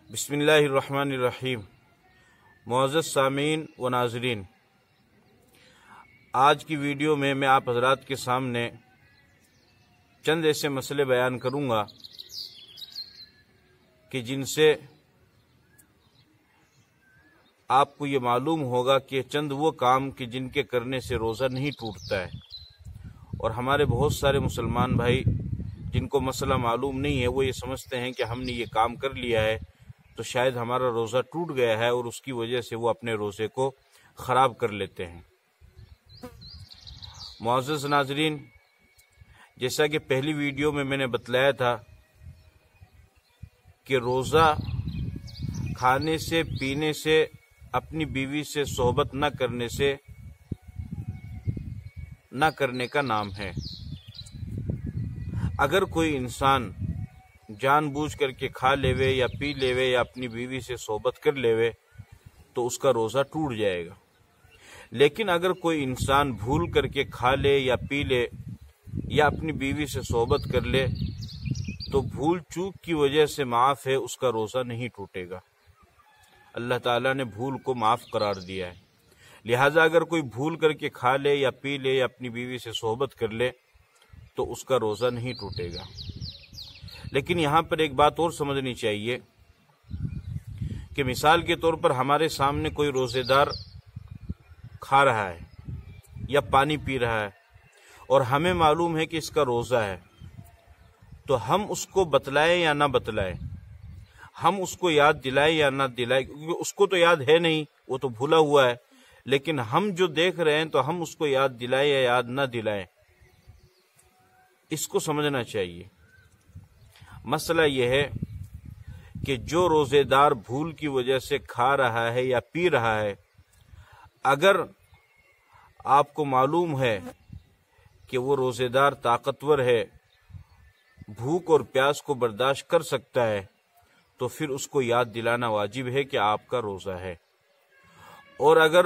بسم اللہ الرحمن الرحیم۔ معزز سامعین و ناظرین، آج کی ویڈیو میں آپ حضرات کے سامنے چند ایسے مسئلے بیان کروں گا کہ جن سے آپ کو یہ معلوم ہوگا کہ چند وہ کام کہ جن کے کرنے سے روزہ نہیں ٹوٹتا ہے، اور ہمارے بہت سارے مسلمان بھائی جن کو مسئلہ معلوم نہیں ہے وہ یہ سمجھتے ہیں کہ ہم نے یہ کام کر لیا ہے تو شاید ہمارا روزہ ٹوٹ گیا ہے، اور اس کی وجہ سے وہ اپنے روزے کو خراب کر لیتے ہیں۔ معزز ناظرین، جیسا کہ پہلی ویڈیو میں نے بتلایا تھا کہ روزہ کھانے سے، پینے سے، اپنی بیوی سے صحبت نہ کرنے کا نام ہے۔ اگر کوئی انسان جان بوجھ کر کے کھا لیوے یا پی لیوے یا اپنی بیوی سے صحبت کر لیوے تو اس کا روزہ ٹوٹ جائے گا، لیکن اگر کوئی انسان بھول کر کے کھا لے یا پی لے یا اپنی بیوی سے صحبت کر لے تو بھول چوک کی وجہ سے معاف ہے، اس کا روزہ نہیں ٹوٹے گا۔ اللہ تعالیٰ نے بھول کو معاف قرار دیا ہے، لہٰذا اگر کوئی بھول کر کے کھا لے یا پی لے یا اپنی بیوی سے صحبت کر لے تو اس کا روزہ نہیں ٹوٹے گا۔ لیکن یہاں پر ایک بات اور سمجھنی چاہیے کہ مثال کے طور پر ہمارے سامنے کوئی روزے دار کھا رہا ہے یا پانی پی رہا ہے اور ہمیں معلوم ہے کہ اس کا روزہ ہے، تو ہم اس کو بتلائیں یا نہ بتلائیں، ہم اس کو یاد دلائیں یا نہ دلائیں، کیونکہ اس کو تو یاد ہے نہیں، وہ تو بھولا ہوا ہے، لیکن ہم جو دیکھ رہے ہیں تو ہم اس کو یاد دلائیں یا یاد نہ دلائیں، اس کو سمجھنا چاہیے۔ مسئلہ یہ ہے کہ جو روزے دار بھول کی وجہ سے کھا رہا ہے یا پی رہا ہے، اگر آپ کو معلوم ہے کہ وہ روزے دار طاقتور ہے، بھوک اور پیاس کو برداشت کر سکتا ہے، تو پھر اس کو یاد دلانا واجب ہے کہ آپ کا روزہ ہے۔ اور اگر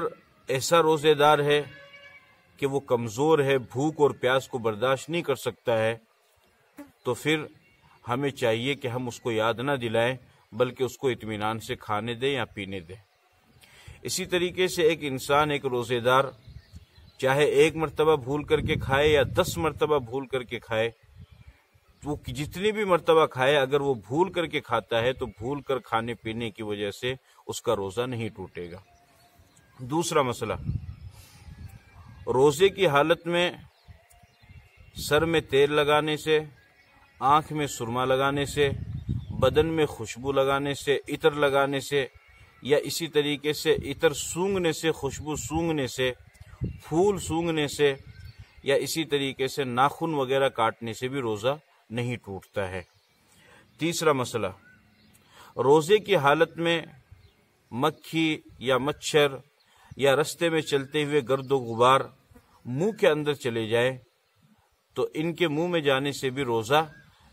ایسا روزے دار ہے کہ وہ کمزور ہے، بھوک اور پیاس کو برداشت نہیں کر سکتا ہے، تو پھر ہمیں چاہیے کہ ہم اس کو یاد نہ دلائیں بلکہ اس کو اطمینان سے کھانے دیں یا پینے دیں۔ اسی طریقے سے ایک انسان، ایک روزے دار، چاہے ایک مرتبہ بھول کر کے کھائے یا 10 مرتبہ بھول کر کے کھائے، وہ جتنی بھی مرتبہ کھائے، اگر وہ بھول کر کے کھاتا ہے تو بھول کر کھانے پینے کی وجہ سے اس کا روزہ نہیں ٹوٹے گا۔ دوسرا مسئلہ، روزے کی حالت میں سر میں تیل لگانے سے، آنکھ میں سرما لگانے سے، بدن میں خوشبو لگانے سے، عطر لگانے سے، یا اسی طریقے سے عطر سونگھنے سے، خوشبو سونگھنے سے، پھول سونگھنے سے، یا اسی طریقے سے ناخن وغیرہ کاٹنے سے بھی روزہ نہیں ٹوٹتا ہے۔ تیسرا مسئلہ، روزے کی حالت میں مکھی یا مچھر یا رستے میں چلتے ہوئے گرد و غبار منہ کے اندر چلے جائے تو ان کے منہ میں جانے سے بھی روزہ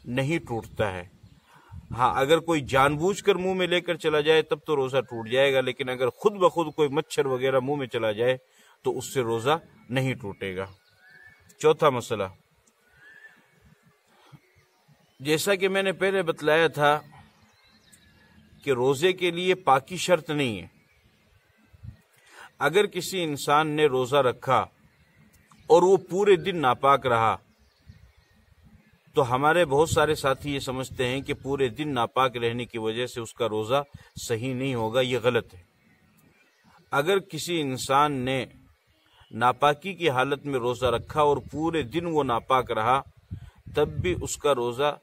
نہیں ٹوٹتا ہے۔ ہاں، اگر کوئی جان بوجھ کر منہ میں لے کر چلا جائے تب تو روزہ ٹوٹ جائے گا، لیکن اگر خود بخود کوئی مچھر وغیرہ منہ میں چلا جائے تو اس سے روزہ نہیں ٹوٹے گا۔ چوتھا مسئلہ، جیسا کہ میں نے پہلے بتلایا تھا کہ روزے کے لیے پاکی شرط نہیں ہے۔ اگر کسی انسان نے روزہ رکھا اور وہ پورے دن ناپاک رہا تو ہمارے بہت سارے ساتھی یہ سمجھتے ہیں کہ پورے دن ناپاک رہنے کی وجہ سے اس کا روزہ صحیح نہیں ہوگا، یہ غلط ہے۔ اگر کسی انسان نے ناپاکی کی حالت میں روزہ رکھا اور پورے دن وہ ناپاک رہا تب بھی اس کا روزہ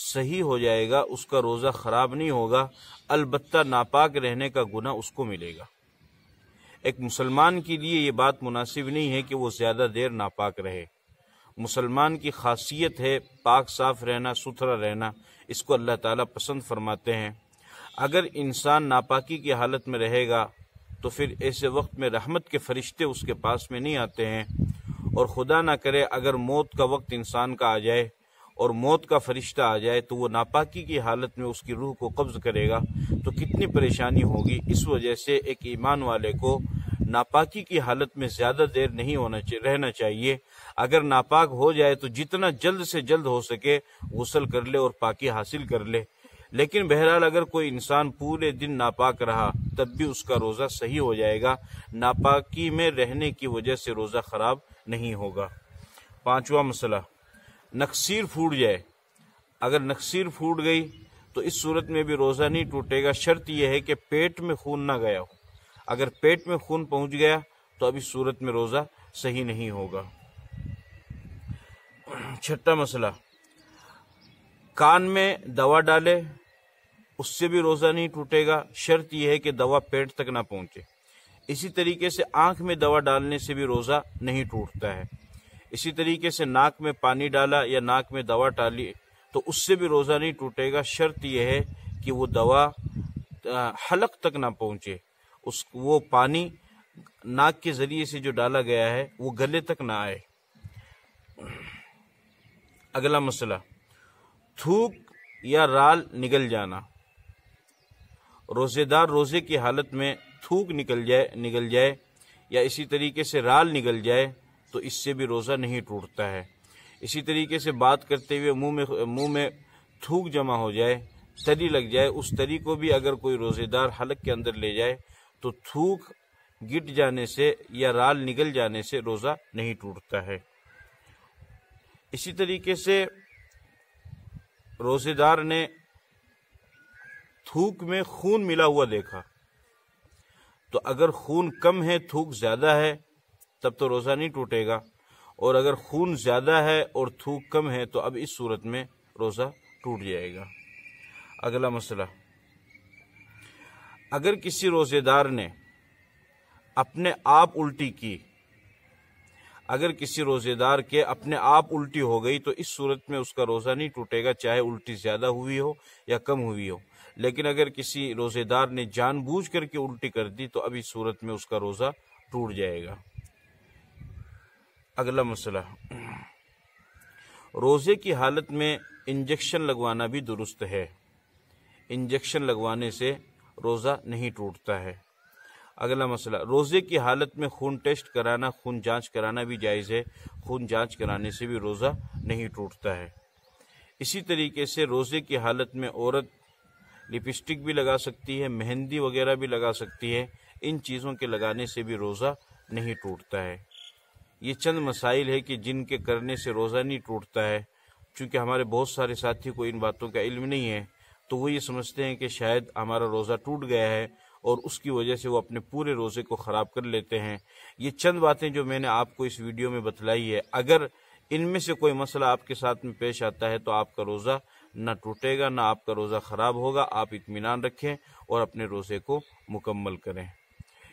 صحیح ہو جائے گا، اس کا روزہ خراب نہیں ہوگا، البتہ ناپاک رہنے کا گناہ اس کو ملے گا۔ ایک مسلمان کے لیے یہ بات مناسب نہیں ہے کہ وہ زیادہ دیر ناپاک رہے۔ مسلمان کی خاصیت ہے پاک صاف رہنا، ستھرا رہنا، اس کو اللہ تعالیٰ پسند فرماتے ہیں۔ اگر انسان ناپاکی کی حالت میں رہے گا تو پھر ایسے وقت میں رحمت کے فرشتے اس کے پاس میں نہیں آتے ہیں، اور خدا نہ کرے اگر موت کا وقت انسان کا آ جائے اور موت کا فرشتہ آ جائے تو وہ ناپاکی کی حالت میں اس کی روح کو قبض کرے گا تو کتنی پریشانی ہوگی۔ اس وجہ سے ایک ایمان والے کو ناپاکی کی حالت میں زیادہ دیر نہیں رہنا چاہیے۔ اگر ناپاک ہو جائے تو جتنا جلد سے جلد ہو سکے غسل کر لے اور پاکی حاصل کر لے، لیکن بہرحال اگر کوئی انسان پورے دن ناپاک رہا تب بھی اس کا روزہ صحیح ہو جائے گا، ناپاکی میں رہنے کی وجہ سے روزہ خراب نہیں ہوگا۔ پانچواں مسئلہ، نکسیر پھوٹ جائے۔ اگر نکسیر پھوٹ گئی تو اس صورت میں بھی روزہ نہیں ٹوٹے گا، شرط یہ ہے کہ پیٹ میں خون نہ گیا ہو۔ اگر پیٹ میں خون پہنچ گیا تو اب اس صورت میں روزہ صحیح نہیں ہوگا۔ چھٹا مسئلہ، کان میں دوا ڈالے، اس سے بھی روزہ نہیں ٹوٹے گا، شرط یہ ہے کہ دوا پیٹ تک نہ پہنچے۔ اسی طریقے سے آنکھ میں دوا ڈالنے سے بھی روزہ نہیں ٹوٹتا ہے۔ اسی طریقے سے ناک میں پانی ڈالا یا ناک میں دوا ڈالی تو اس سے بھی روزہ نہیں ٹوٹے گا، شرط یہ ہے کہ وہ دوا حلق تک نہ پہنچے، وہ پانی ناک کے ذریعے سے جو ڈالا گیا ہے وہ گلے تک نہ آئے۔ اگلا مسئلہ، تھوک یا رال نگل جانا۔ روزے دار روزے کی حالت میں تھوک نکل جائے یا اسی طریقے سے رال نگل جائے تو اس سے بھی روزہ نہیں ٹوٹتا ہے۔ اسی طریقے سے بات کرتے ہوئے منہ میں تھوک جمع ہو جائے، تری لگ جائے، اس تری کو بھی اگر کوئی روزے دار حلق کے اندر لے جائے تو تھوک گٹ جانے سے یا رال نگل جانے سے روزہ نہیں ٹوٹتا ہے۔ اسی طریقے سے روزے دار نے تھوک میں خون ملا ہوا دیکھا تو اگر خون کم ہے تھوک زیادہ ہے تب تو روزہ نہیں ٹوٹے گا، اور اگر خون زیادہ ہے اور تھوک کم ہے تو اب اس صورت میں روزہ ٹوٹ جائے گا۔ اگلا مسئلہ، اگر کسی روزے دار نے اپنے آپ الٹی کی، اگر کسی روزے دار کے اپنے آپ الٹی ہو گئی تو اس صورت میں اس کا روزہ نہیں ٹوٹے گا، چاہے الٹی زیادہ ہوئی ہو یا کم ہوئی ہو۔ لیکن اگر کسی روزے دار نے جان بوجھ کر کے الٹی کر دی تو اب اس صورت میں اس کا روزہ ٹوٹ جائے گا۔ اگلا مسئلہ، روزے کی حالت میں انجیکشن لگوانا بھی درست ہے، انجیکشن لگوانے سے روزہ نہیں ٹوٹتا ہے۔ اگلا مسئلہ، روزے کی حالت میں خون ٹیسٹ کرانا، خون جانچ کرانا بھی جائز ہے، خون جانچ کرانے سے بھی روزہ نہیں ٹوٹتا ہے۔ اسی طریقے سے روزے کی حالت میں عورت لپسٹک بھی لگا سکتی ہے، مہندی وغیرہ بھی لگا سکتی ہے، ان چیزوں کے لگانے سے بھی روزہ نہیں ٹوٹتا ہے۔ یہ چند مسائل ہے کہ جن کے کرنے سے روزہ نہیں ٹوٹتا ہے۔ چونکہ ہمارے بہت سارے ساتھی کو ان باتوں کا علم نہیں ہے تو وہ یہ سمجھتے ہیں کہ شاید ہمارا روزہ ٹوٹ گیا ہے اور اس کی وجہ سے وہ اپنے پورے روزے کو خراب کر لیتے ہیں۔ یہ چند باتیں جو میں نے آپ کو اس ویڈیو میں بتلائی ہے، اگر ان میں سے کوئی مسئلہ آپ کے ساتھ میں پیش آتا ہے تو آپ کا روزہ نہ ٹوٹے گا، نہ آپ کا روزہ خراب ہوگا۔ آپ اطمینان رکھیں اور اپنے روزے کو مکمل کریں۔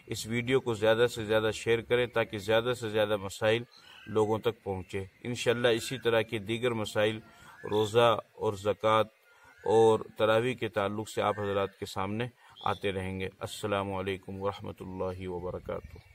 اس ویڈیو کو زیادہ سے زیادہ شیئر کریں تاکہ زیادہ سے زیادہ مسائل لوگوں تک پہنچے۔ انشاءاللہ اسی طرح کے دیگر مسائل روزہ اور زکوٰۃ اور تراویح کے تعلق سے آپ حضرات کے سامنے آتے رہیں گے۔ السلام علیکم ورحمۃ اللہ وبرکاتہ۔